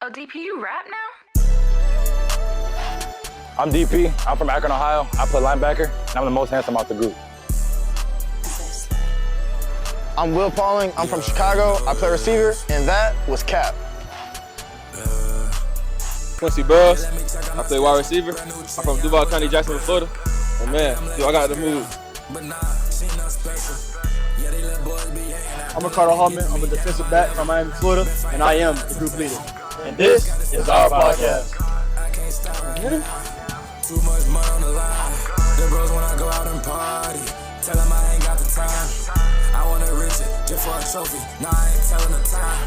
Oh, DP, you rap now? I'm DP. I'm from Akron, Ohio. I play linebacker, and I'm the most handsome out the group. I'm Will Pauling. I'm from Chicago. I play receiver, and that was Cap. Quincy Burrows. I play wide receiver. I'm from Duval County, Jacksonville, Florida. And man, dude, I got the move. I'm Ricardo Hallman. I'm a defensive back from Miami, Florida, and I am the group leader. And this is our podcast. Too much money on the line. The bros when I go out and party. Tell them I ain't got the time. I wanna reach it just for a trophy. Nah, I ain't telling the time.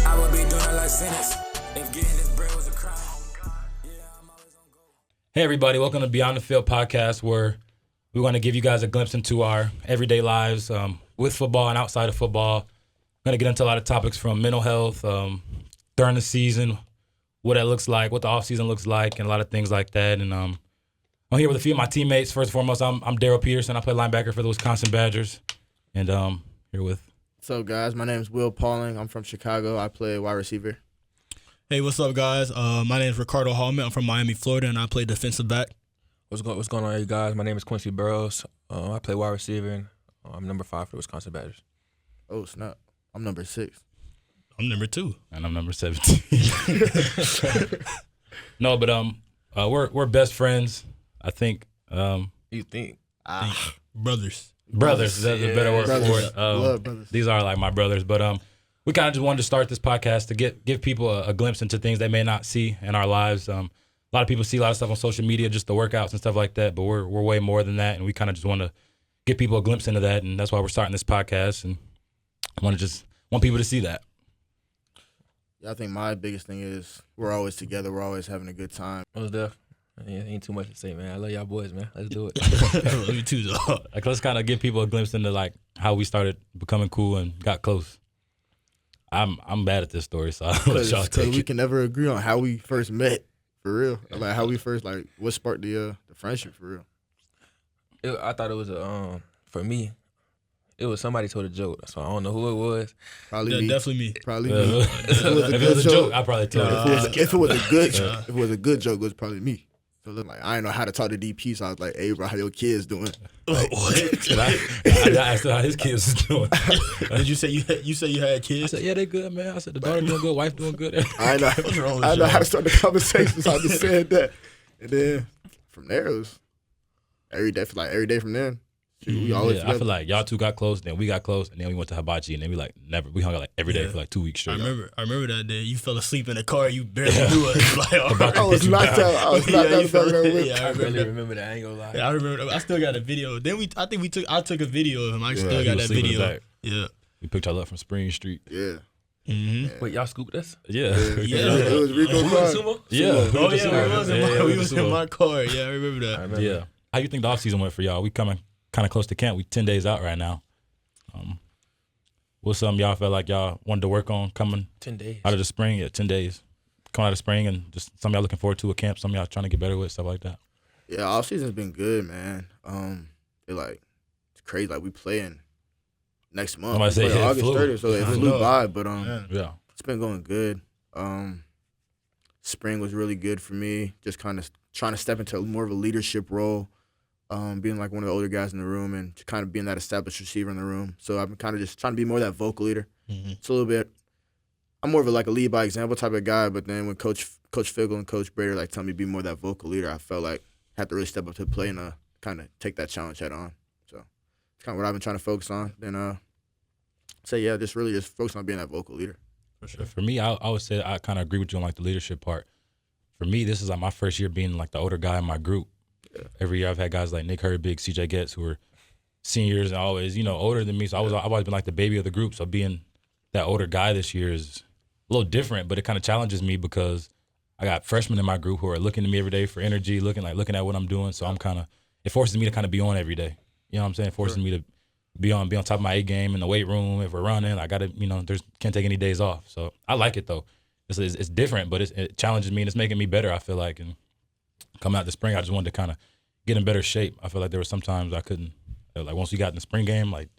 I would be doing it like sentence if getting this bread was a crime. Yeah, I'm always on go. Hey everybody, welcome to Beyond the Field podcast, where we want to give you guys a glimpse into our everyday lives with football and outside of football. We're going to get into a lot of topics from mental health, during the season, what that looks like, what the offseason looks like, and a lot of things like that. And I'm here with a few of my teammates. First and foremost, I'm Daryl Peterson. I play linebacker for the Wisconsin Badgers. And here with... What's up, guys? My name is Will Pauling. I'm from Chicago. I play wide receiver. Hey, what's up, guys? My name is Ricardo Hallman. I'm from Miami, Florida, and I play defensive back. What's going on, you guys? My name is Quincy Burrows. I play wide receiver, and I'm number 5 for the Wisconsin Badgers. Oh, snap. I'm number 6. I'm number 2. And I'm number 17. No, but we're best friends, I think. You think? Brothers. Brothers, that's a better word brothers. for it. Love brothers. These are like my brothers, but we kind of just wanted to start this podcast to give people a glimpse into things they may not see in our lives. A lot of people see a lot of stuff on social media, just the workouts and stuff like that, but we're way more than that, and we kind of just want to give people a glimpse into that, and that's why we're starting this podcast, and I want people to see that. Yeah, I think my biggest thing is we're always together. We're always having a good time. Most def. Ain't too much to say, man. I love y'all boys, man. Let's do it. Love you too, though. Like, let's kind of give people a glimpse into like how we started becoming cool and got close. I'm bad at this story, so I'll let y'all take we it. can never agree on how we first met, for real. Like how we first, like what sparked the friendship, for real. I thought it was for me, it was somebody told a joke, so I don't know who it was. Probably me. Definitely me. Probably me. If If it was a joke, I probably told it. If it was a good joke, it was probably me. So like I didn't know how to talk to DP, so I was like, "Hey, bro, how your kids doing?" Like, I asked him how his kids was doing. Did you say you had I kids? said, yeah, they good, man. I said, the daughter doing good, wife doing good. I know. What's wrong with I know y'all? how to start the conversation, so I just said that, and then from there it was every day from then. Shoot, we always Yeah, I together. feel like y'all two got close, then we got close, and then we went to hibachi, and then we hung out like every day for like 2 weeks I straight. remember that day. You fell asleep in the car. You barely knew us. Like, all right. I was knocked out. I was knocked out. you fell- with. yeah, I I remember really that. remember that. I ain't gonna lie. Yeah, I remember. I still got a video. Then I took a video of him. I still he got was that sleeping in the video. back. Yeah. We picked y'all up from Spring Street. Yeah. Mm-hmm. Wait, y'all scooped us? Yeah. Yeah. It was Rico Who car. was Sumo? Yeah. Oh yeah, we was in Sumo. my car. Yeah, I remember that. I remember. Yeah. How you think the offseason went for y'all? We coming kind of close to camp. We 10 days out right now. What's something y'all felt like y'all wanted to work on coming 10 days. out of the spring? Yeah, 10 days. Coming out of spring and just something y'all looking forward to at camp, something y'all trying to get better with, stuff like that. Yeah, off season's been good, man. It's crazy. Like we playing next month. I'm about to say, We play yeah, it August flew. 30th, so it I flew know. by. But Yeah. it's been going good. Spring was really good for me. Just kind of trying to step into more of a leadership role, being like one of the older guys in the room and kind of being that established receiver in the room. So I've been kind of just trying to be more of that vocal leader. Mm-hmm. It's a little bit. I'm more of a lead by example type of guy. But then when Coach Fickle and Coach Brader tell me to be more that vocal leader, I felt like I had to really step up to the plate and kind of take that challenge head on. So it's kind of what I've been trying to focus on. Then just really just focus on being that vocal leader. For sure. For me, I would say I kind of agree with you on like the leadership part. For me, this is like my first year being like the older guy in my group. Yeah. Every year I've had guys like Nick Herbig, CJ Getz, who are seniors and always, older than me. So I've always been like the baby of the group. So being that older guy this year is a little different, but it kind of challenges me because I got freshmen in my group who are looking to me every day for energy, looking at what I'm doing. So it forces me to kind of be on every day. You know what I'm saying? It forces me to be on top of my A game in the weight room. If we're running, I got to, can't take any days off. So I like it though. It's different, but it challenges me and it's making me better, I feel like. And coming out the spring, I just wanted to kind of get in better shape. I feel like there were some times I couldn't, like once we got in the spring game, like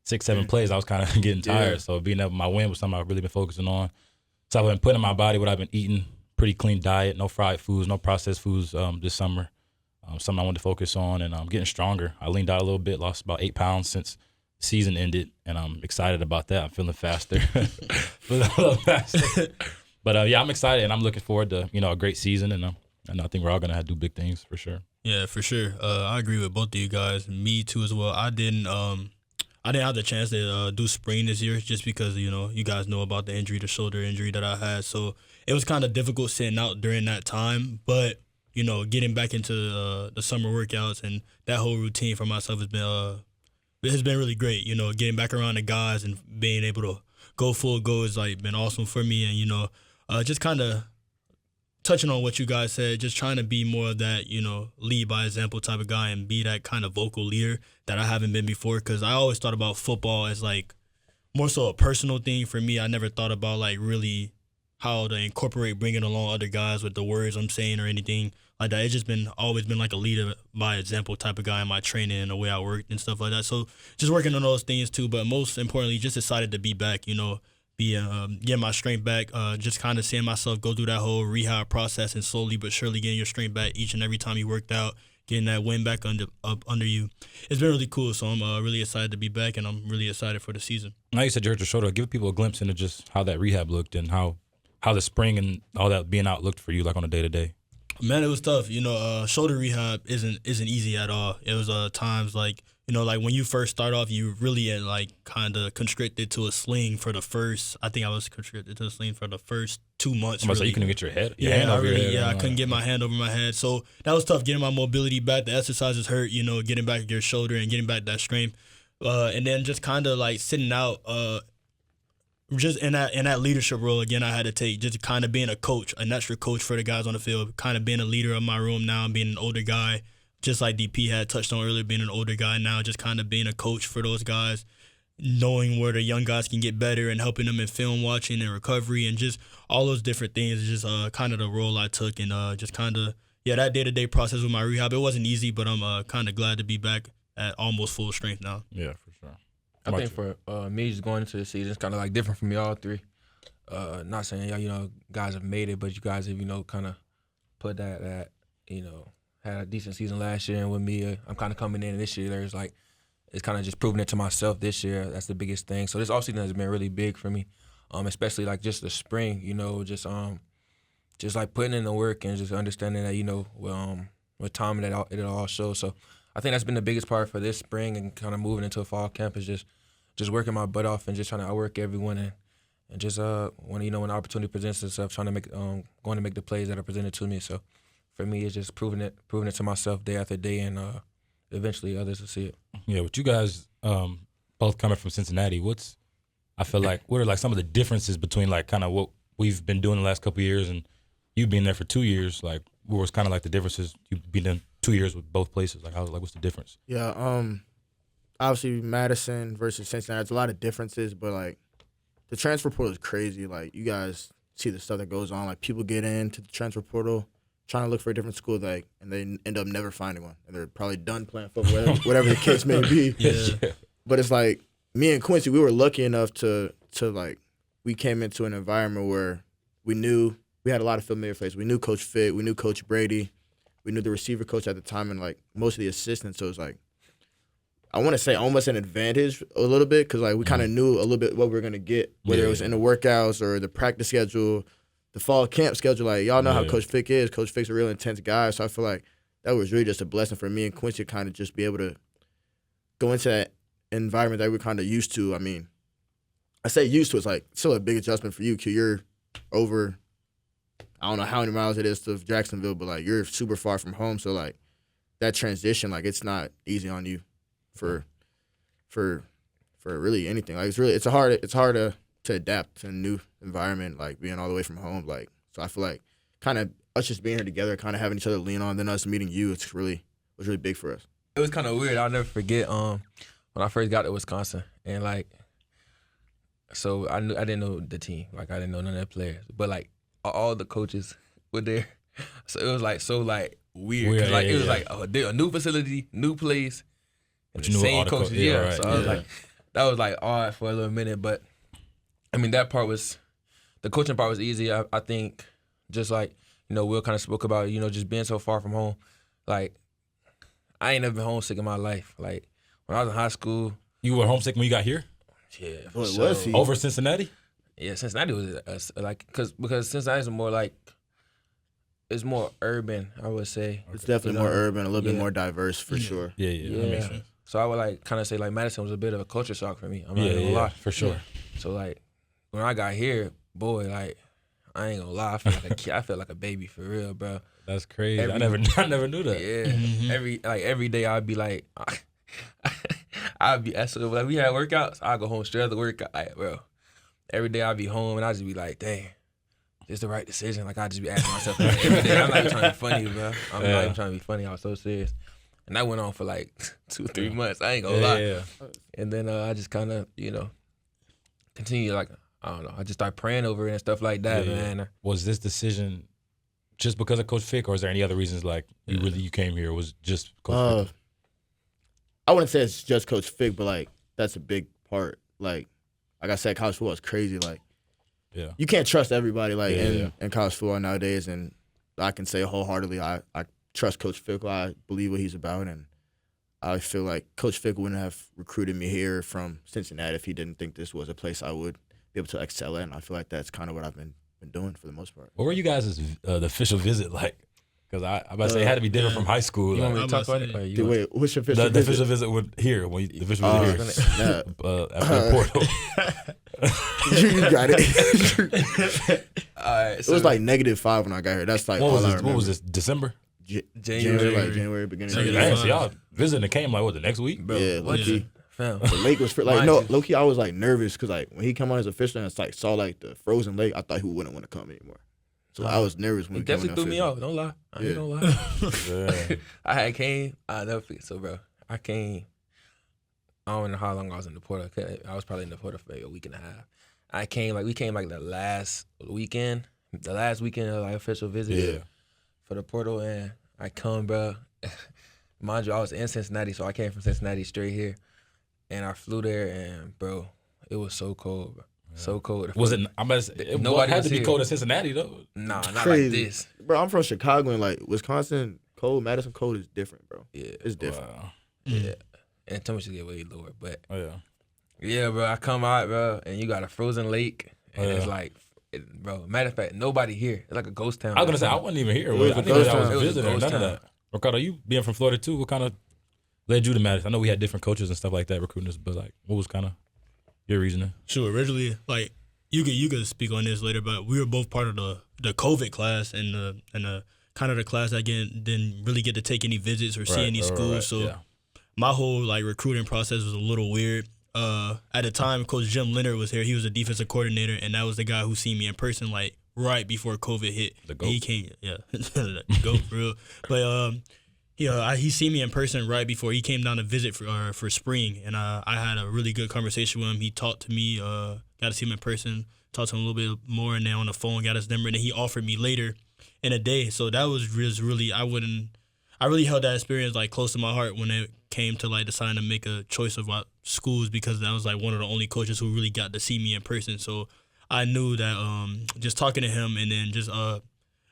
6-7 plays, I was kind of getting tired. So being able, my win was something I've really been focusing on. So I've been putting in my body what I've been eating, pretty clean diet, no fried foods, no processed foods this summer. Something I wanted to focus on, and I'm getting stronger. I leaned out a little bit, lost about 8 pounds since the season ended, and I'm excited about that. I'm feeling faster. Feeling a little faster. But yeah, I'm excited, and I'm looking forward to, a great season, and I think we're all going to have to do big things for sure. Yeah, for sure. I agree with both of you guys. Me too as well. I didn't have the chance to do spring this year just because, you guys know about the injury, the shoulder injury that I had. So it was kind of difficult sitting out during that time. But, getting back into the summer workouts and that whole routine for myself has been really great. Getting back around the guys and being able to go full go has been awesome for me. And, just kind of touching on what you guys said, just trying to be more of that, lead by example type of guy and be that kind of vocal leader that I haven't been before. Because I always thought about football as more so a personal thing for me. I never thought about really how to incorporate bringing along other guys with the words I'm saying or anything like that. It's just always been a leader by example type of guy in my training and the way I worked and stuff like that. So just working on those things too. But most importantly, just excited to be back, getting my strength back, just kind of seeing myself go through that whole rehab process and slowly but surely getting your strength back each and every time you worked out, getting that win back up under you. It's been really cool, so I'm really excited to be back, and I'm really excited for the season. Now you said you hurt your shoulder. Give people a glimpse into just how that rehab looked and how the spring and all that being out looked for you, on a day-to-day. Man, it was tough. Shoulder rehab isn't easy at all. It was times when you first start off, you really kind of constricted to a sling for the first. I think I was constricted to a sling for the first 2 months. So you couldn't get your head. I couldn't get my hand over my head. So that was tough. Getting my mobility back. The exercises hurt. Getting back your shoulder and getting back that strength. And then just kind of sitting out. Just in that leadership role again, I had to take just kind of being a coach, an extra coach for the guys on the field, kind of being a leader of my room now, being an older guy. Just like DP had touched on earlier, being an older guy now, just kind of being a coach for those guys, knowing where the young guys can get better and helping them in film watching and recovery and just all those different things. Just kind of the role I took and just kind of, that day-to-day process with my rehab. It wasn't easy, but I'm kind of glad to be back at almost full strength now. Yeah, for sure. I think for me, just going into the season, it's kind of different from y'all three. Not saying, guys have made it, but you guys have, kind of put that, had a decent season last year, and with me, I'm kind of coming in this year. There's it's kind of just proving it to myself this year. That's the biggest thing. So this offseason has been really big for me, especially just the spring. Just putting in the work and just understanding that with time that it all shows. So I think that's been the biggest part for this spring and kind of moving into a fall camp is just working my butt off and just trying to outwork everyone and just when the opportunity presents itself, trying to make going to make the plays that are presented to me. So. For me, it's just proving it to myself day after day, and eventually others will see it. Yeah, with you guys both coming from Cincinnati, what are some of the differences between kind of what we've been doing the last couple of years and you being there for 2 years? What was kind of the differences? You've been in 2 years with both places. What's the difference? Yeah, obviously Madison versus Cincinnati, there's a lot of differences, but the transfer portal is crazy. You guys see the stuff that goes on. People get into the transfer portal, trying to look for a different school, and they end up never finding one. And they're probably done playing football, whatever the case may be. Yeah. But it's me and Quincy, we were lucky enough to we came into an environment where we knew we had a lot of familiar faces. We knew Coach Fitt, we knew Coach Brady, we knew the receiver coach at the time, and most of the assistants. So it was I want to say almost an advantage a little bit because we kind of knew a little bit what we were gonna get, whether it was in the workouts or the practice schedule. The fall camp schedule, y'all know how Coach Fick is. Coach Fick's a real intense guy, so I feel that was really just a blessing for me and Quincy to kind of just be able to go into that environment that we're kind of used to. I mean, I say used to, it's still a big adjustment for you, Q. You're over, I don't know how many miles it is to Jacksonville, but you're super far from home, so that transition, it's not easy on you for really anything. It's hard to adapt to a new environment, being all the way from home. So I feel kind of us just being here together, kind of having each other to lean on, then us meeting you, was really big for us. It was kind of weird. I'll never forget when I first got to Wisconsin, and so I didn't know the team, I didn't know none of the players, but all the coaches were there, so it was weird. It was a new facility, new place, and the same coaches. Right. So I was that was odd for a little minute, but I mean that part was the coaching part was easy. I think just like, Will kind of spoke about, just being so far from home. Like, I ain't never been homesick in my life. Like, when I was in high school. You were homesick when you got here? Yeah. Was he? Over Cincinnati? Yeah, Cincinnati was because Cincinnati's more like, it's more urban, I would say. It's definitely more urban, a little bit more diverse for sure. Yeah. That makes sense. So I would like kind of say like Madison was a bit of a culture shock for me. I'm not gonna lie. For sure. So like when I got here, boy, like I ain't gonna lie, I felt like a kid. I felt like a baby for real, bro. That's crazy. I never knew that. Yeah. Every day I'd be like, I'd be so like we had workouts. I go home straight after workout, like, bro. Every day I'd be home and I'd just be like, dang, this is the right decision. Like I just be asking myself like, every day. I'm not even trying to be funny, bro. I'm not even trying to be funny. I was so serious. And that went on for like 2-3 months. I ain't gonna lie. Yeah. And then I just kind of, continue like, I don't know. I just started praying over it and stuff like that, man. Was this decision just because of Coach Fick, or is there any other reasons like you came here? Was just Coach Fick? I wouldn't say it's just Coach Fick, but like that's a big part. Like I said, college football is crazy. Like you can't trust everybody like in college football nowadays. And I can say wholeheartedly, I trust Coach Fickle. I believe what he's about, and I feel like Coach Fickle wouldn't have recruited me here from Cincinnati if he didn't think this was a place I would be able to excel at. And I feel like that's kind of what I've been doing for the most part. What were you guys' the official visit like? Because I about to say it had to be different from high school. You want me to talk about it? Wait, what's your official visit? The official visit with here when the official visit here after the portal. You got it. All right, it was like -5 when I got here. That's like what was this? December? January, beginning of January. So y'all visiting came like the next week? Bro, yeah, low-key. Fam. The lake was like low-key. I was like nervous because like when he come on as official and it's like saw like the frozen lake, I thought he wouldn't want to come anymore. So I was nervous when he definitely threw me off. Don't lie. I ain't gonna lie. I had came. I never forget. So bro, I came. I don't know how long I was in the portal. I was probably in the portal for a week and a half. We came like the last weekend of like official visit for the portal, and I come, bro. Mind you, I was in Cincinnati, so I came from Cincinnati straight here, and I flew there, and bro, it was so cold, bro. So cold. Was it? Nobody had to be cold in Cincinnati though. Nah, not crazy. like this, bro. I'm from Chicago, and like Wisconsin cold, Madison cold is different, bro. Yeah, it's different. Wow. Yeah, and temperatures get way lower, but yeah, bro. I come out, bro, and you got a frozen lake, and it's like, bro. Matter of fact, nobody here. It's like a ghost town. I was gonna say I wasn't even here. I think I was visiting. None of that. Ricardo, you being from Florida too, what kind of led you to Madison? I know we had different coaches and stuff like that recruiting us, but like, what was kind of your reasoning? Sure. Originally, like you could speak on this later, but we were both part of the COVID class and the kind of the class that didn't really get to take any visits or see any schools. So my whole like recruiting process was a little weird. At the time, Coach Jim Leonard was here. He was a defensive coordinator, and that was the guy who seen me in person like right before COVID hit. The GOAT. He came, the GOAT for real. But he seen me in person right before he came down to visit for spring, and I had a really good conversation with him. He talked to me, got to see him in person, talked to him a little bit more, and then on the phone got his number, and then he offered me later in a day. So that was just really, I really held that experience like close to my heart when it came to like deciding to make a choice of what schools, because that was like one of the only coaches who really got to see me in person. So I knew that just talking to him and then just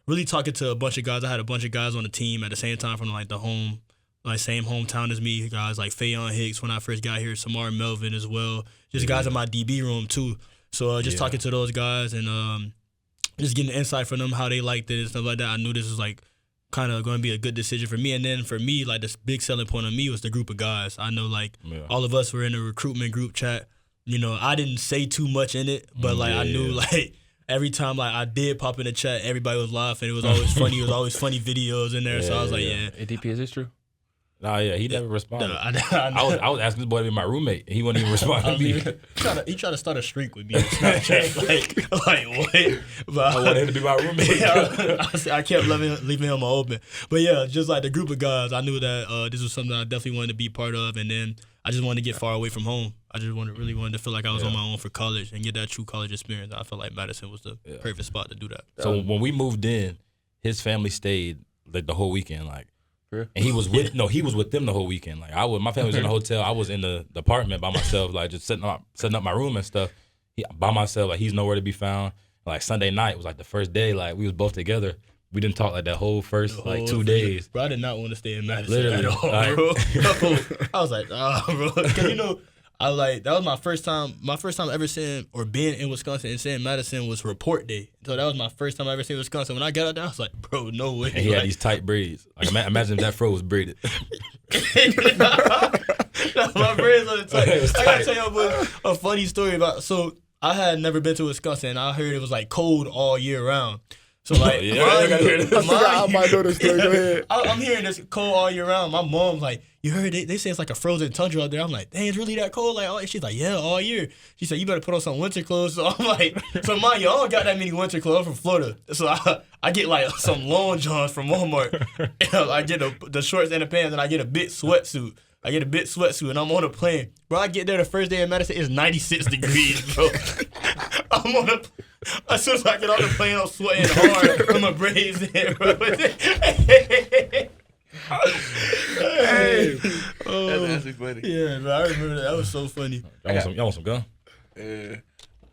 really talking to a bunch of guys. I had a bunch of guys on the team at the same time from like same hometown as me. Guys like Fayon Hicks when I first got here, Samar Melvin as well. Just guys in my DB room too. So just talking to those guys and just getting insight from them, how they liked it and stuff like that. I knew this was like kind of going to be a good decision for me. And then for me, like this big selling point of me was the group of guys. I know like all of us were in a recruitment group chat. You know, I didn't say too much in it, but like I knew like every time like I did pop in the chat, everybody was laughing. It was always funny. It was always funny videos in there. So I was like, ADP, is this true? Nah, he never responded. I was asking this boy to be my roommate. He wouldn't even respond to me. He tried to start a streak with me on Snapchat. like what? But I wanted him to be my roommate. I kept leaving him open. But yeah, just like the group of guys, I knew that this was something I definitely wanted to be part of. And then I just wanted to get far away from home. I just really wanted to feel like I was on my own for college and get that true college experience. I felt like Madison was the perfect spot to do that. So when we moved in, his family stayed like the whole weekend, like. And he was with them the whole weekend. Like my family was in the hotel. I was in the apartment by myself, like just setting up my room and stuff. By myself, like he's nowhere to be found. Like Sunday night was like the first day. Like we was both together. We didn't talk like that whole first like 2 days. Bro, I did not want to stay in Madison Literally, at all, like- bro. I was like, bro. Because, you know, I like, that was my first time ever seeing or being in Wisconsin and saying Madison was report day. So that was my first time I ever seen Wisconsin. When I got out there, I was like, bro, no way. And he had these tight braids. Like imagine if that fro was braided. My braids on the tight. It was I gotta tight. tell you a funny story about. So I had never been to Wisconsin, and I heard it was like cold all year round. So like, Yeah, I gotta hear this. I forgot I might know the story. Go ahead. I'm hearing this cold all year round. My mom's like, you heard it? They say it's like a frozen tundra out there. I'm like, dang, it's really that cold? Like, she's like, yeah, all year. She said, you better put on some winter clothes. So I'm like, so mind you, I don't got that many winter clothes. I'm from Florida. So I get like some long johns from Walmart. And I get the shorts and the pants, and I get a big sweatsuit. And I'm on a plane. Bro, I get there the first day in Madison, it's 96 degrees, bro. I'm on a... As soon as I get on the plane, I'm sweating hard with my braids in, bro. Hey. That's actually funny. Yeah, bro, I remember that. That was so funny. Y'all want some gum? I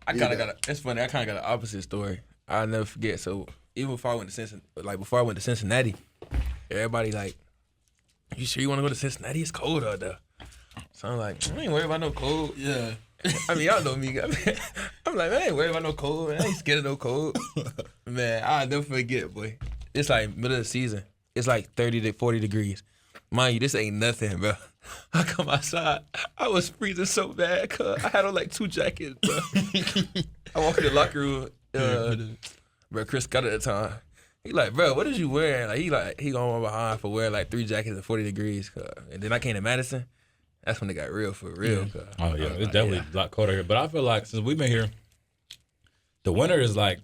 kind of got. It's funny. I kind of got an opposite story. I'll never forget. So even before I went to Cincinnati, everybody like, "You sure you want to go to Cincinnati? It's cold out there." So I'm like, I ain't worried about no cold. Yeah. I mean, y'all know me. I'm like, man, I ain't worried about no cold. Man. I ain't scared of no cold. Man, I'll never forget, boy. It's like middle of the season. It's like 30 to 40 degrees. Mind you, this ain't nothing, bro. I come outside. I was freezing so bad, cuz I had on like 2 jackets, bro. I walk in the locker room. Bro, Chris Scott at the time. He like, bro, what is you wearing? He going behind for wearing like 3 jackets at 40 degrees, cuz. And then I came to Madison. That's when it got real for real. Cuz. Oh yeah, it's definitely a lot colder here. But I feel like since we've been here, the winter is like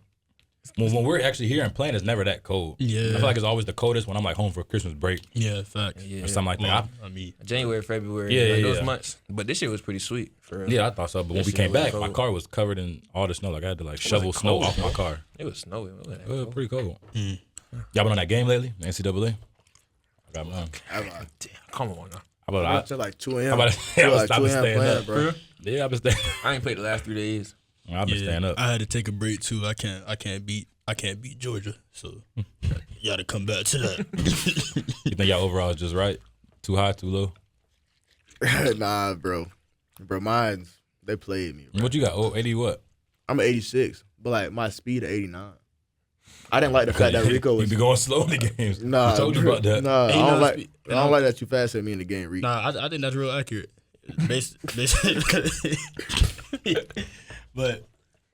when we're actually here and playing, it's never that cold. Yeah. I feel like it's always the coldest when I'm like home for Christmas break Yeah, facts. Yeah. or something like that. I mean, January, February, Yeah, like yeah, those yeah. months. But this year was pretty sweet for real. Yeah, I thought so. But when That we shit came was back, my cold. car was covered in all the snow. Like I had to like shovel snow cold, off my bro? car. It was snowy. It wasn't that It was cold. pretty cold. Y'all been on that game lately? The NCAA? I got mine. Damn, come on now. How about Up to like 2 a.m. How about Till I was like 2 stopping a.m. staying playing, up, bro. Yeah, I've been staying. I ain't played the last 3 days. I've been staying up. I had to take a break too. I can't beat Georgia. So you gotta come back to that. You think y'all overall is just right? Too high, too low? Nah, bro. Bro, mine's, they played me, bro. What you got? Oh, 80 what? I'm an 86, but like my speed at 89. I didn't like the fact that Rico You was. be going slow in the games. Nah, I told you about that. Nah, I 89 don't like. speed. I don't like that you fast at me in the game, Rico. Nah, I think that's real accurate. But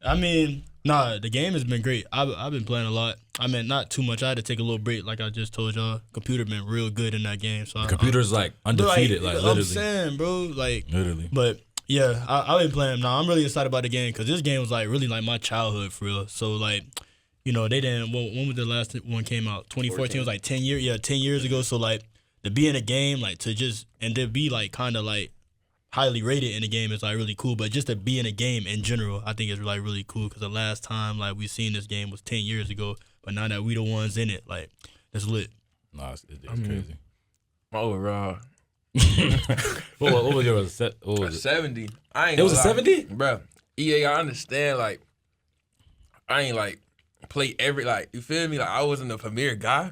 I mean, nah, the game has been great. I've been playing a lot. I mean, not too much. I had to take a little break, like I just told y'all. Computer been real good in that game. So Computer's like undefeated, like literally. I'm saying, bro, like Literally. But yeah, I've been playing. Now I'm really excited about the game because this game was like really like my childhood for real. So like, you know, they didn't. When was the last one came out? 2014 was like 10 years. Yeah, 10 years ago. So like to be in a game, like to just and to be like kind of like highly rated in the game is like really cool. But just to be in a game in general, I think is like really cool because the last time like we seen this game was 10 years ago. But now that we the ones in it, like it's lit. Nah, it's crazy. My overall. What was yours? What was it? 70. I ain't It was a gonna lie. 70? Bro, EA, I understand, like, I ain't, like, play every, like, you feel me? Like, I wasn't a premier guy,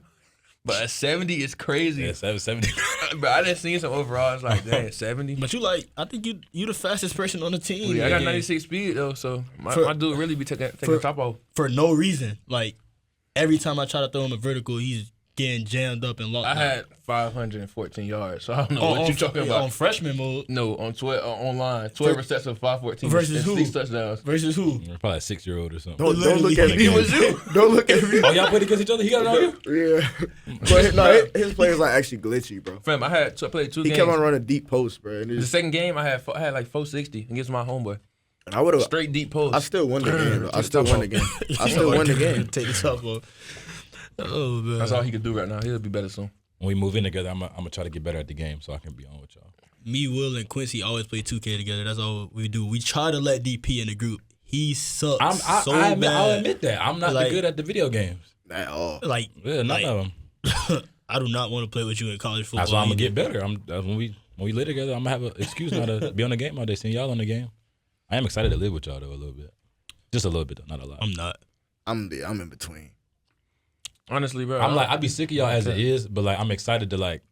but a 70 is crazy. Yeah, 70. Bro, I done seen some overalls, like, dang, 70. But you like, I think you the fastest person on the team. Yeah, I in got the game. 96 speed, though, so my For- dude really be taking for- the top off. For no reason. Like every time I try to throw him a vertical, he's getting jammed up and locked. I had 514 yards, so I don't know what you talking on about. freshman mode No, on online. 12 receptions, 514. Versus and who? 6 touchdowns. versus who? You're probably a 6-year-old or something. Don't look at me. He was you. Don't look at me. Oh, y'all played against each other? He got it on you? Yeah, but no, his players like actually glitchy, bro. Fam, I played 2 He games. kept on running deep posts, bro. And, The second game, I had like 460 against my homeboy. and I would have. Straight deep post. I still won the game. Though. I Take still the won top the game. I still won the game. Take the top off. Oh man. That's all he could do right now. He'll be better soon. When we move in together, I'm gonna try to get better at the game so I can be on with y'all. Me, Will, and Quincy always play 2K together. That's all we do. We try to let DP in the group. He sucks so I'll bad. admit that. I'm not Like- good at the video games. At all. Like, Yeah, none like, of them. I do not want to play with you in college football. That's why I'm gonna either. get better. When we live together, I'm gonna have an excuse now to be on the game all day, seeing y'all on the game. I am excited to live with y'all though a little bit, just a little bit, though, not a lot. I'm not. I'm in between. Honestly, bro. I'm like, I'd be sick of y'all as it is, but like I'm excited to like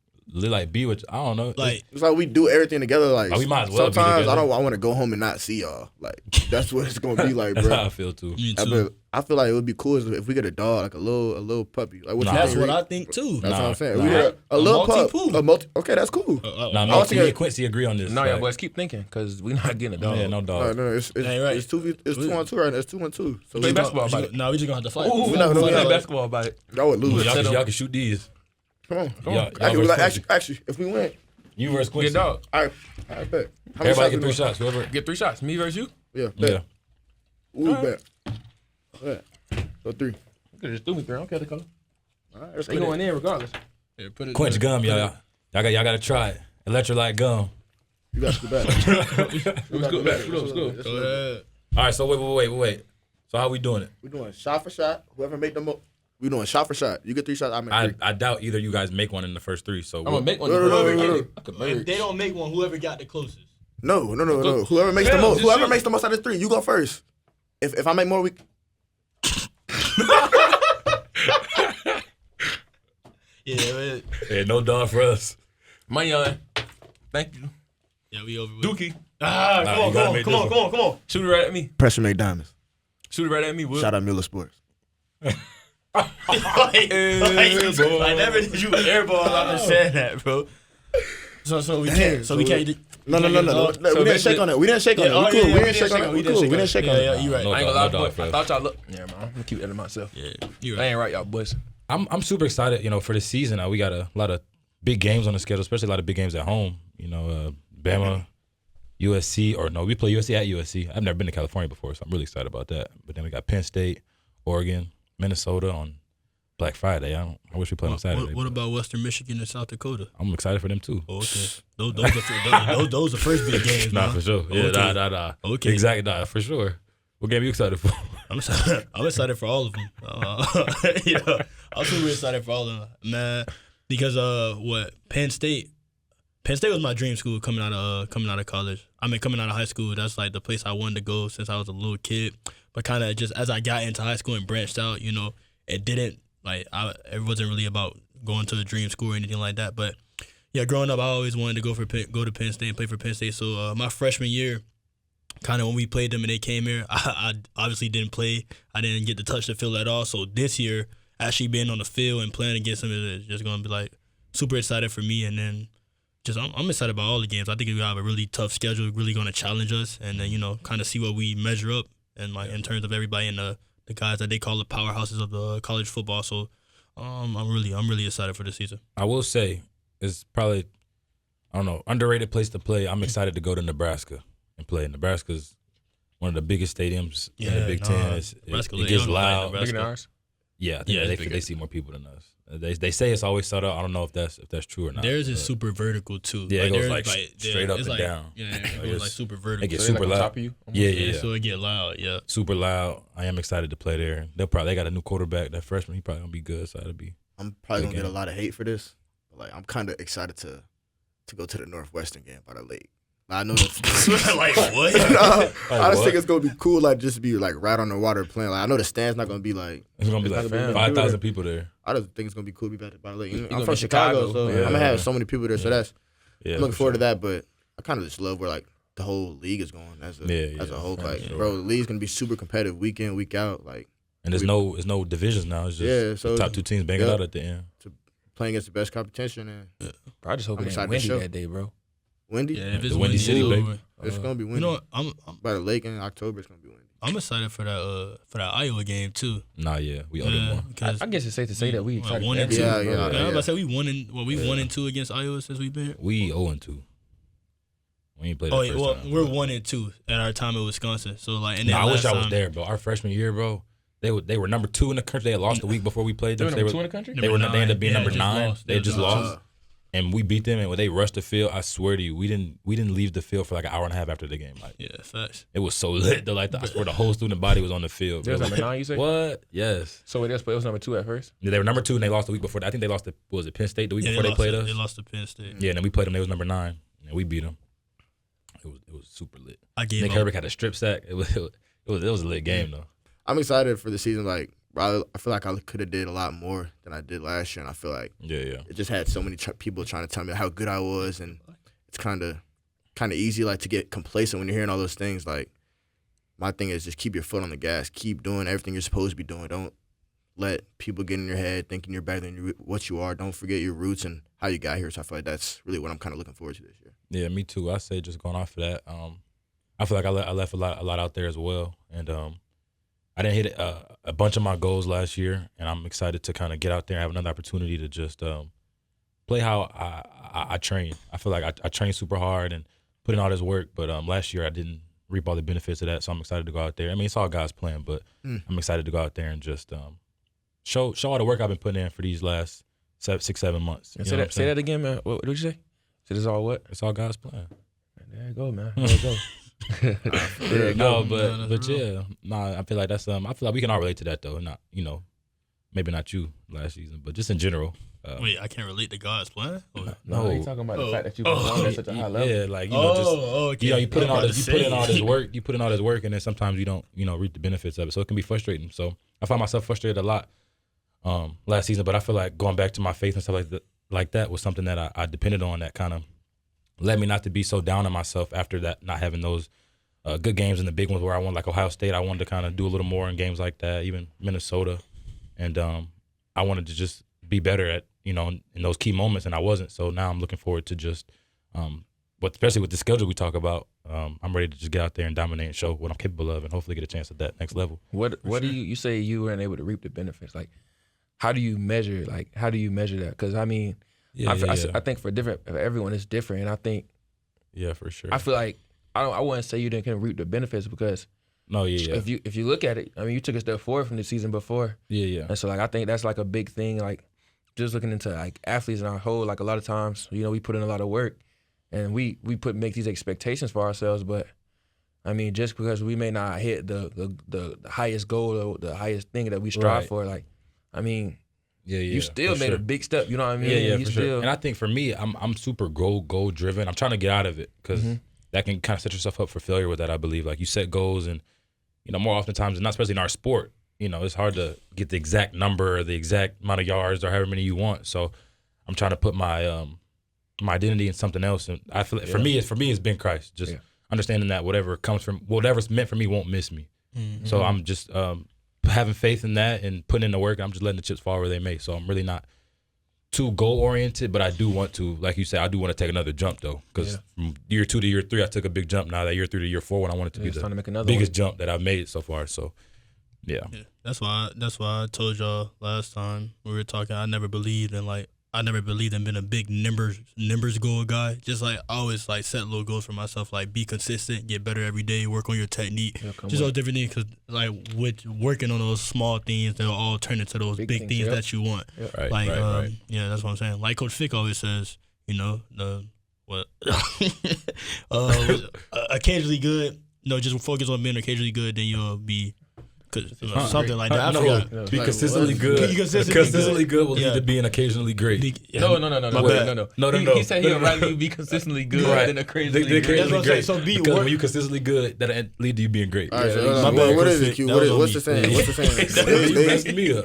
be with. I don't know. Like It's like we do everything together. Like we might as well be sometimes together. I want to go home and not see y'all. Like that's what it's gonna be like, That's bro. how I feel too. me too. I feel like it would be cool if we get a dog, like a little puppy. Like what you That's think, what Reed? I think too. That's what I'm saying. Nah. We get a little pup. multi-poo. Okay, that's cool. Nah, was me thinking- and Quincy agree on this. No, like, yeah, boys, keep thinking because we not getting a dog. yeah, no dog. No, it's ain't right. it's 2-on-2 right now. It's 2-on-2. So Play we basketball about it. No, we just gonna have to fight. Ooh, We not gonna play have- basketball about it. y'all would lose. Y'all can shoot these. Come on. Y'all Actually, versus actually, if we win, You versus Get Quincy. dog. all right, I bet. How many Everybody get we 3 doing? shots. Whoever. Get 3 shots. Me versus you. Yeah, Yeah. bet. Ooh, bet. Bet. So 3. You could just do me 3. I don't care the color. All right, let's They put it. going in regardless. Yeah, put it Quench there. gum, y'all. Y'all gotta try it. Electrolyte gum. You got to go back. Let's go back. Let's go. Go ahead. All right, so wait. So how we doing it? We're doing shot for shot. Whoever make the most. We're doing shot for shot. You get 3 shots, I make 3. I doubt either you guys make one in the first 3. So I'm gonna make one. No. I could If merge. they don't make one, whoever got the closest. No. Whoever makes the Yeah, most. just Whoever shoot. makes the most out of 3, you go first. If I make more, we. Yeah, yeah, no dog for us. Money on. Thank you. yeah, we over with. Dookie. Ah, Nah, come you on, gotta come on, make come this on, one. come on. Shoot it right at me. Pressure make diamonds. Shoot it right at me, Will. Shout out Mueller Sports. Like, I never did you airball out of saying that, bro. So we can't. So we can't. No. So We didn't basically- shake on it. We didn't shake on it. We cool. We didn't shake on it. We cool. We didn't shake on Yeah, it. you right. No I ain't gonna dog, lie, no dog boys. for I us. thought y'all look. Yeah, man. I'm gonna keep that to myself. Yeah, you I right. ain't right, y'all boys. I'm super excited, for the season. We got a lot of big games on the schedule, especially a lot of big games at home. Bama, USC, or no, we play USC at USC. I've never been to California before, so I'm really excited about that. But then we got Penn State, Oregon, Minnesota on Black Friday. I wish we played on Saturday. What but about Western Michigan and South Dakota? I'm excited for them too. Oh, okay. Those are first big games. Nah, man. for sure. Yeah, Okay. nah. Okay. Exactly, nah, for sure. What game you excited for? I'm excited for all of them. I'm super excited for all of them, man. Because Penn State was my dream school coming out of college. I mean, coming out of high school, that's like the place I wanted to go since I was a little kid. But kind of just as I got into high school and branched out, it didn't it wasn't really about going to a dream school or anything like that. But yeah, growing up, I always wanted to go to Penn State and play for Penn State. So my freshman year, kind of when we played them and they came here, I obviously didn't play. I didn't get to touch the field at all. So this year, actually being on the field and playing against them is just going to be like super excited for me. And then just I'm excited about all the games. I think we have a really tough schedule, really going to challenge us, and then kind of see what we measure up and in terms of everybody in the guys that they call the powerhouses of the college football. So I'm really excited for the season. I will say it's probably, I don't know, underrated place to play. I'm excited to go to Nebraska and play. Nebraska's one of the biggest stadiums in the Big Ten. Nebraska, It gets young, like loud. Nebraska. Bigger than ours. Yeah, I think Yeah, it's they bigger. see more people than us. They say it's always sold out. I don't know if that's true or not. Theirs is but super vertical too. Yeah, it goes, theirs, like, straight up it's and down. Yeah, it Like, goes it's- like super It vertical. gets So they super like on loud. top of you? Yeah. So it get loud. Yeah. Super loud. I am excited to play there. They got a new quarterback. That freshman, he probably gonna be good. So that'll be. I'm probably gonna Good get a game. lot of hate for this. But I'm kind of excited to go to the Northwestern game by the lake. I know that. Like what? I just what? think it's gonna be cool. Just be right on the water playing. I know the stand's not gonna be like. It's gonna be It's like not gonna be 5,000 people there. I just think it's gonna be cool to be by the lake. You I'm gonna from be Chicago, Chicago. so Yeah. I'm gonna have so many people there. So that's Yeah, I'm looking for forward to sure. that. But I kind of just love where the whole league is going as a Yeah, whole. for Like, sure. bro, the league's gonna be super competitive week in, week out. Like And there's no divisions now. It's just Yeah, so- the top 2 teams bang it yeah. out at the end. playing against the best competition and Bro, I just hope I'm it ain't excited to windy show. that day, bro. windy. Yeah, if The it's Windy windy, City, it's baby. over. It's gonna be You windy. know what? I'm By the lake in October, it's gonna be windy. I'm excited for that Iowa game too. Nah, yeah, we owe them more. I guess it's safe to say that we excited. one for and every two. game, Yeah, bro. yeah. I was about to say we won and 2 against Iowa since we've been here. We 0-2. We ain't played Oh, that yeah, first well, time. we're 1-2 at our time in Wisconsin. So and then I wish last I was time- there, bro. Our freshman year, bro. They were number 2 in the country. They had lost the week before we played They them. were number 2 in the country? They ended up being Yeah, number just 9. lost. They just lost. lost. And we beat them, and when they rushed the field, I swear to you, we didn't leave the field for like an hour and a half after the game. Like Yeah, facts. it was so lit. Though, I swear the whole student body was on the field. They was bro. number 9, you say? What? Yes. So it was number 2 at first? Yeah, they were number 2, and they lost the week before. I think they lost to was it Penn State the week before they played us. They lost to Penn State. Yeah, and then we played them. They was number 9, and we beat them. It was super lit. I gave Nick up. Herbert had a strip sack. It was a lit game though. I'm excited for the season. Like, I feel like I could have did a lot more than I did last year, and I feel like it just had so many people trying to tell me how good I was, and it's kind of easy like to get complacent when you're hearing all those things. Like, my thing is just keep your foot on the gas, keep doing everything you're supposed to be doing. Don't let people get in your head thinking you're better than what you are. Don't forget your roots and how you got here. So I feel like that's really what I'm kind of looking forward to this year. Yeah, me too. I say just going off of that. I feel like I left a lot out there as well, and I didn't hit a bunch of my goals last year, and I'm excited to kind of get out there and have another opportunity to just play how I train. I feel like I train super hard and put in all this work, but last year I didn't reap all the benefits of that, so I'm excited to go out there. I mean, it's all God's plan, but I'm excited to go out there and just show all the work I've been putting in for these last 6-7 months. Say that again, man. What did you say? So this is all what? It's all God's plan. There you go, man. There you go. But yeah, I feel like that's I feel like we can all relate to that though. Not maybe not you last season, but just in general. Wait, I can't relate to God's plan. No, you're talking about the fact that you performed at such a high level. Yeah, like okay. You put in all this work, and then sometimes you don't reap the benefits of it. So it can be frustrating. So I find myself frustrated a lot last season, but I feel like going back to my faith and stuff like that was something that I depended on, that kind of led me not to be so down on myself after that, not having those good games in the big ones where I won, like Ohio State. I wanted to kind of do a little more in games like that, even Minnesota. And I wanted to just be better at, in those key moments, and I wasn't. So now I'm looking forward to just, especially with the schedule we talk about, I'm ready to just get out there and dominate and show what I'm capable of and hopefully get a chance at that next level. What do you say you weren't able to reap the benefits? Like, how do you measure that? Because, I mean, I think for everyone it's different, and I think for sure. I feel like I wouldn't say you didn't reap the benefits because if you look at it, I mean, you took a step forward from the season before. And so like I think that's like a big thing. Like just looking into like athletes in our whole, like a lot of times, we put in a lot of work and we make these expectations for ourselves, but I mean, just because we may not hit the highest goal or the highest thing that we strive for, like, I mean, you still made a big step. You know what I mean? For sure. And I think for me, I'm super goal driven. I'm trying to get out of it because that can kind of set yourself up for failure with that. I believe like you set goals, and more oftentimes, and not especially in our sport, it's hard to get the exact number or the exact amount of yards or however many you want. So I'm trying to put my my identity in something else, and I feel like for me it's been Christ. Just understanding that whatever's meant for me won't miss me. So I'm just having faith in that and putting in the work. I'm just letting the chips fall where they may. So I'm really not too goal oriented, but I do want to, like you said, I do want to take another jump though, because from year 2 to year 3, I took a big jump. Now that year 3 to year 4, when I want it to be the biggest jump that I've made so far. So yeah. That's why I told y'all last time we were talking. I never believed in being a big numbers goal guy. Just like I always like set little goals for myself, like be consistent, get better every day, work on your technique, just all different things. Because like with working on those small things, they'll all turn into those big things that you want. Right. Yeah, that's what I'm saying. Like Coach Fick always says, occasionally good. Just focus on being occasionally good, then you'll be. Something like that. I forgot. Be consistently good. Consistently good will lead to being occasionally great. No. He said he'd rather you be consistently good than occasionally great. That's what I'm saying. So because when you consistently good, that'll lead to you being great. All right, what is it, Q? What's the saying? What's the saying? You messed me up.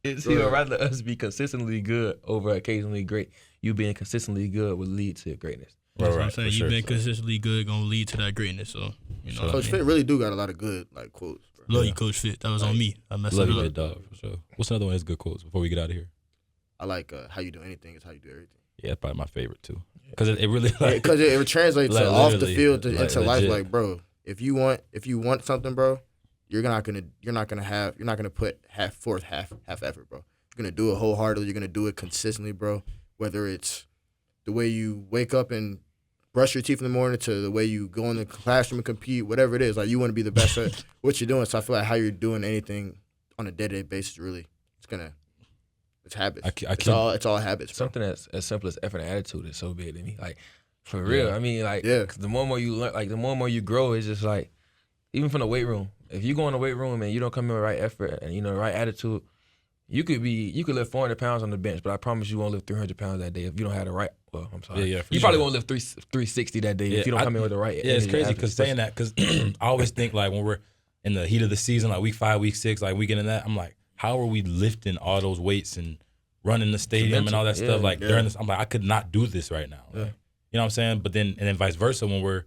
He would rather us be consistently good over occasionally great. You being consistently good would lead to greatness. That's what I'm saying. You've been consistently good, gonna lead to that greatness. So Coach Fit really do got a lot of good like quotes. Love you, Coach Fit. That was on me. I messed up. Love you, dog, for sure. What's another one that's good quotes before we get out of here? I like how you do anything is how you do everything. Yeah, that's probably my favorite too. Because it really because it translates to off the field into life. Like, bro, if you want something, bro, you're not gonna put half effort, bro. You're gonna do it wholeheartedly. You're gonna do it consistently, bro. Whether it's the way you wake up and brush your teeth in the morning to the way you go in the classroom and compete, whatever it is, like you want to be the best at what you're doing. So I feel like how you're doing anything on a day-to-day basis, really, it's habits. It's all habits. Bro. Something as simple as effort and attitude is so big to me. Like for real, I mean, like cause the more and more you learn, like the more and more you grow, it's just like even from the weight room. If you go in the weight room and you don't come in with right effort and the right attitude, you could lift 400 pounds on the bench, but I promise you won't lift 300 pounds that day if you don't have the right. Well, I'm sorry. You probably won't lift 360 that day if you don't come in with the right. Yeah, it's crazy because saying that, because I always think like when in the heat of the season, like week 5, week 6, like we get in that. I'm like, how are we lifting all those weights and running the stadium and all that stuff? Like during this, I'm like, I could not do this right now. Like, you know what I'm saying? But then vice versa, when we're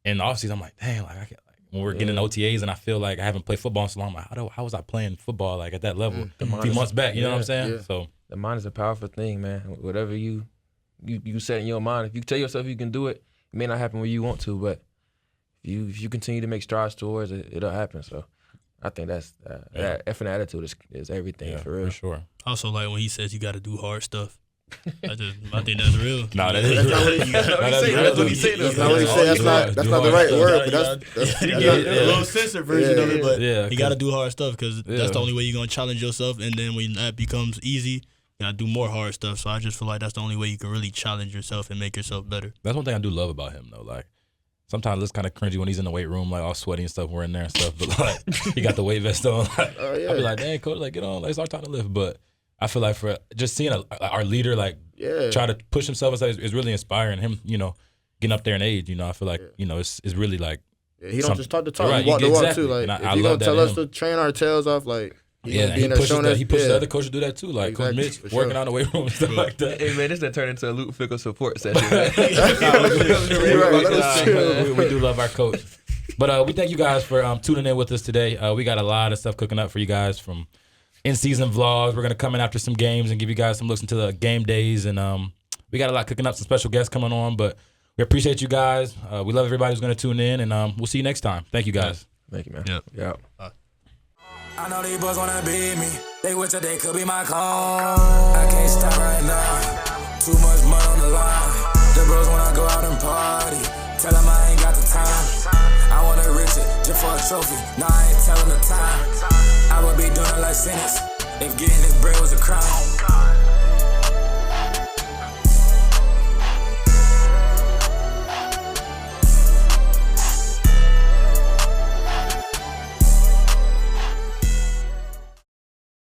in the offseason, I'm like, dang, like I can't. When we're getting OTAs and I feel like I haven't played football in so long, I'm like, how was I playing football like at that level a few months back? You know what I'm saying? Yeah. So the mind is a powerful thing, man. Whatever you set in your mind, if you tell yourself you can do it, it may not happen when you want to, but if you continue to make strides towards it, it'll happen. So I think that's that effing attitude is everything for real. For sure. Also, like when he says you got to do hard stuff. I think that's real. No, that is real. That's what he said. That's not what he said. That's not the right word, but that's a little censored version of it. But you got to cause do hard stuff because that's the only way you're gonna challenge yourself. And then when that becomes easy, you gotta do more hard stuff. So I just feel like that's the only way you can really challenge yourself and make yourself better. That's one thing I do love about him though. Like sometimes it's kind of cringy when he's in the weight room, like all sweaty and stuff. We're in there and stuff, but like he got the weight vest on. Like, I'll be like, dang, coach, like get on, like it's our time to lift. But I feel like for just seeing our leader like try to push himself is really inspiring. Him, you know, getting up there in age, you know, I feel like you know it's really like he don't just talk the talk, right, he walk the walk too. Exactly. Like I if you love gonna tell us him. to train our tails off, like he pushes the other coaches to do that too, like Exactly, Coach Mitch for working sure. out in the weight room and stuff like that. Hey man, this done turned into a Luke Fickle support session. Man. We do love our coach. But we thank you guys for tuning in with us today. We got a lot of stuff cooking up for you guys from in-season vlogs. We're going to come in after some games and give you guys some looks into the game days. And we got a lot cooking up, some special guests coming on. But we appreciate you guys. We love everybody who's going to tune in. And we'll see you next time. Thank you, guys. Thank you, man. Yep. I know these boys wanna be me. They wish that they could be my clone. I can't stop right now. Too much money on the line. The bros wanna go out and party. Tell them I ain't got the time. I wanna reach it just for a trophy. Nah, I ain't telling the time. I would be doing it like sentence if getting this bread was a